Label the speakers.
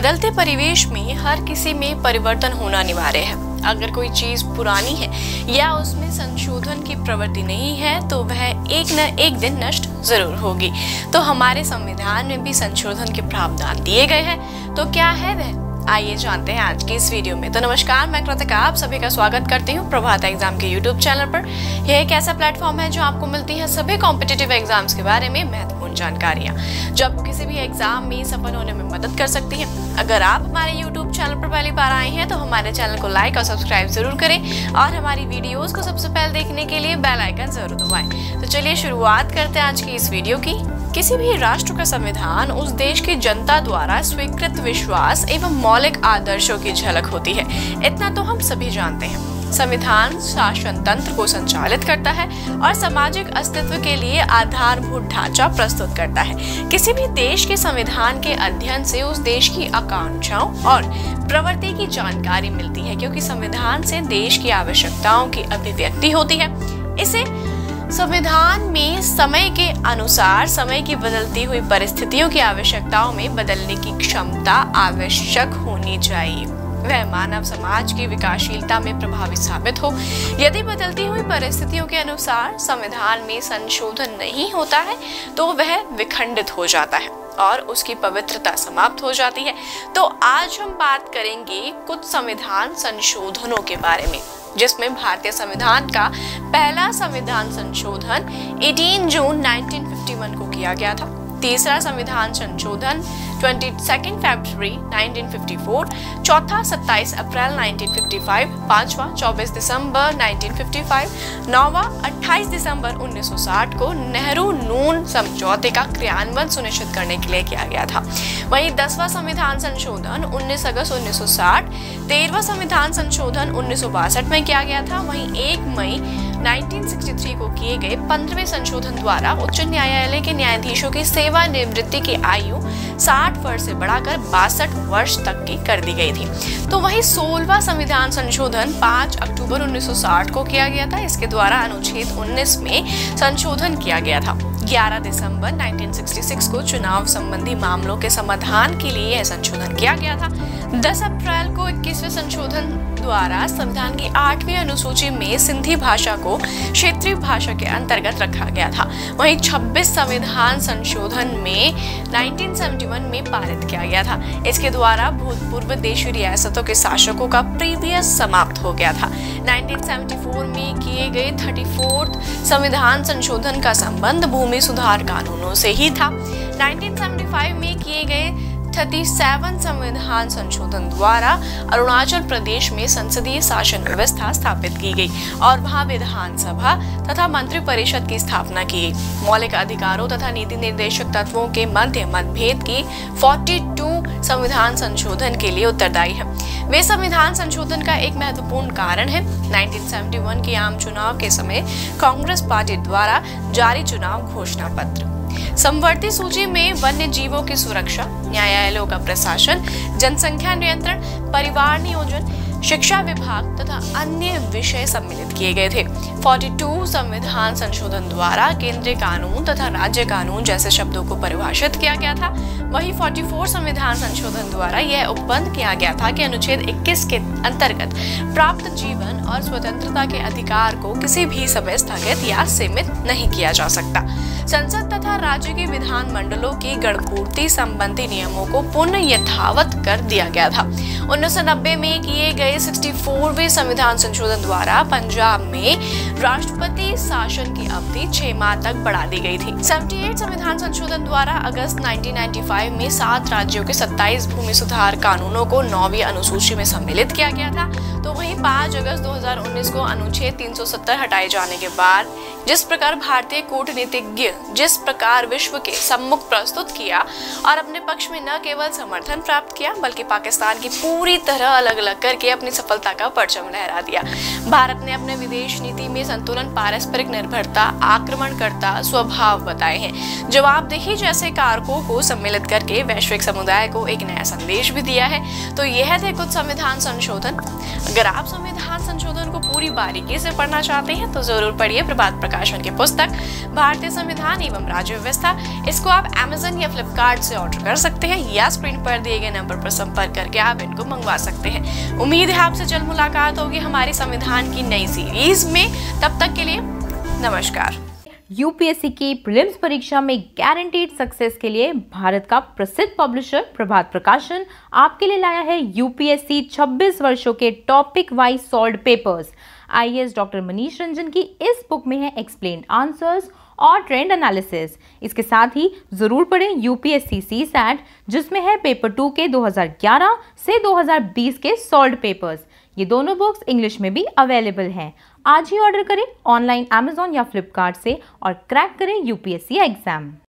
Speaker 1: बदलते परिवेश में हर किसी में परिवर्तन होना अनिवार्य है। अगर कोई चीज पुरानी है या उसमें संशोधन की प्रवृत्ति नहीं है तो वह एक न एक दिन नष्ट जरूर होगी। तो हमारे संविधान में भी संशोधन के प्रावधान दिए गए हैं, तो क्या है वह? आइए जानते हैं आज की इस वीडियो में। तो नमस्कार, मैं कृतिका आप सभी का स्वागत करती हूँ प्रभात एग्जाम के यूट्यूब चैनल पर। यह एक ऐसा प्लेटफॉर्म है जो आपको मिलती है सभी कॉम्पिटिटिव एग्जाम्स के बारे में महत्वपूर्ण जानकारियाँ, जो आपको किसी भी एग्जाम में सफल होने में मदद कर सकती है। अगर आप हमारे यूट्यूब चैनल पर पहली बार आए हैं तो हमारे चैनल को लाइक और सब्सक्राइब जरूर करें और हमारी वीडियोस को सबसे पहले देखने के लिए बेल आइकन जरूर दबाएं। तो चलिए शुरुआत करते हैं आज की इस वीडियो की। किसी भी राष्ट्र का संविधान उस देश की जनता द्वारा स्वीकृत विश्वास एवं मौलिक आदर्शों की झलक होती है। इतना तो हम सभी जानते हैं। संविधान शासन तंत्र को संचालित करता है और सामाजिक अस्तित्व के लिए आधारभूत ढांचा प्रस्तुत करता है। किसी भी देश के संविधान के अध्ययन से उस देश की आकांक्षाओं और प्रवृत्ति की जानकारी मिलती है, क्योंकि संविधान से देश की आवश्यकताओं की अभिव्यक्ति होती है। इसे संविधान में समय के अनुसार समय की बदलती हुई परिस्थितियों की आवश्यकताओं में बदलने की क्षमता आवश्यक होनी चाहिए। वह मानव समाज की विकासशीलता में प्रभावी साबित हो। यदि बदलती हुई परिस्थितियों के अनुसार संविधान में संशोधन नहीं होता है तो वह विखंडित हो जाता है और उसकी पवित्रता समाप्त हो जाती है। तो आज हम बात करेंगे कुछ संविधान संशोधनों के बारे में, जिसमें भारतीय संविधान का पहला संविधान संशोधन 18 जून 1951 को किया गया था। तीसरा संविधान संशोधन 22 फरवरी 1954, चौथा 27 अप्रैल 1955, पांचवा 24 दिसंबर 1955, नौवा 28 दिसंबर 1960 को नेहरू नून समझौते का क्रियान्वयन सुनिश्चित करने के लिए किया गया था। वहीं 10वां संविधान संशोधन 19 अगस्त 1960, 13वां संविधान संशोधन 1962 में किया गया था। वहीं 1 मई 1963 को किए गए 15वें संशोधन द्वारा उच्च न्यायालय के न्यायाधीशों की सेवानिवृत्ति की आयु 60 वर्ष से बढ़ाकर 62 वर्ष तक की कर दी गई थी। तो वही 16वां संविधान संशोधन 5 अक्टूबर 1960 को किया गया था। इसके द्वारा अनुच्छेद 19 में संशोधन किया गया था। 11 दिसंबर 1966 को चुनाव संबंधी मामलों के समाधान के लिए यह संशोधन किया गया था। 10 अप्रैल को 21वें संशोधन द्वारा संविधान की 8वीं अनुसूची में सिंधी भाषा को क्षेत्रीय भाषा के अंतर्गत रखा गया था। वहीं 26 संविधान संशोधन में 1971 में पारित किया गया था। इसके द्वारा भूतपूर्व देशी रियासतों के शासकों का प्रीवियस समाप्त हो गया था। 1974 में किए गए 34th संविधान संशोधन का संबंध भूमि सुधार कानूनों से ही था। 1975 में किए गए 37 संविधान संशोधन द्वारा अरुणाचल प्रदेश में संसदीय शासन व्यवस्था स्थापित की गई और वहां विधानसभा तथा मंत्री परिषद की स्थापना की गई। मौलिक अधिकारों तथा नीति निर्देशक तत्वों के मध्य मतभेद की 42 संविधान संशोधन के लिए उत्तरदायी है। वे संविधान संशोधन का एक महत्वपूर्ण कारण है। 1971 के आम चुनाव के समय कांग्रेस पार्टी द्वारा जारी चुनाव घोषणा पत्र, समवर्ती सूची में वन्य जीवों की सुरक्षा, न्यायालयों का प्रशासन, जनसंख्या नियंत्रण, परिवार नियोजन, शिक्षा विभाग तथा अन्य विषय सम्मिलित किए गए थे। 42 संविधान संशोधन द्वारा केंद्रीय कानून तथा राज्य कानून जैसे शब्दों को परिभाषित किया गया था। वहीं 44 संविधान संशोधन द्वारा यह उपबंध किया गया था कि अनुच्छेद 21 के अंतर्गत प्राप्त जीवन और स्वतंत्रता के अधिकार को किसी भी समय स्थगित या सीमित नहीं किया जा सकता। संसद तथा राज्य के विधान मंडलों की गणपूर्ति संबंधी नियमों को पुनः यथावत कर दिया गया था। 1990 में किए गए 64वें संविधान संशोधन द्वारा पंजाब में राष्ट्रपति शासन की अवधि 6 माह तक बढ़ा दी गई थी। 78 संविधान संशोधन द्वारा अगस्त 1995 में 7 राज्यों के 27 भूमि सुधार कानूनों को 9वीं अनुसूची में सम्मिलित किया गया था। तो वहीं 5 अगस्त 2019 को अनुच्छेद 370 हटाए जाने के बाद जिस प्रकार भारतीय कूटनीतिज्ञ जिस प्रकार विश्व के सम्मुख प्रस्तुत किया और अपने पक्ष में न केवल समर्थन प्राप्त किया बल्कि पाकिस्तान की पूरी तरह अलग अलग करके अपनी सफलता का परचम लहरा दिया। भारत ने अपने विदेश नीति में संतुलन, पारस्परिक निर्भरता, आक्रमणकर्ता स्वभाव बताए हैं। जवाबदेही जैसे कारकों को सम्मिलित करके वैश्विक समुदाय को एक नया संदेश भी दिया है। तो यह थे कुछ संविधान संशोधन। अगर आप संविधान संशोधन को पूरी बारीकी से पढ़ना चाहते हैं तो जरूर पढ़िए प्रभात प्रकाशन की पुस्तक भारतीय संविधान संविधान एवं राज्य व्यवस्था। इसको आप Amazon या Flipkart से ऑर्डर कर सकते हैं या स्क्रीन पर दिए गए नंबर पर संपर्क करके आप इनको मंगवा सकते हैं। उम्मीद है आपसे जल्द मुलाकात होगी हमारी संविधान की नई सीरीज में। तब तक के लिए नमस्कार।
Speaker 2: यूपीएससी की प्रीलिम्स परीक्षा में गारंटीड सक्सेस के लिए भारत का प्रसिद्ध पब्लिशर प्रभात प्रकाशन आपके लिए लाया है यूपीएससी 26 वर्षों के topic wise solved papers. IAS doctor Manish Ranjan की इस बुक में है एक्सप्लेन्ड आंसर्स और ट्रेंड एनालिसिस। इसके साथ ही जरूर पढ़ें यूपीएससी सीसैट, जिसमें है पेपर 2 के 2011 से 2020 के सॉल्व्ड पेपर्स। ये दोनों बुक्स इंग्लिश में भी अवेलेबल हैं। आज ही ऑर्डर करें ऑनलाइन Amazon या Flipkart से और क्रैक करें यूपीएससी एग्जाम।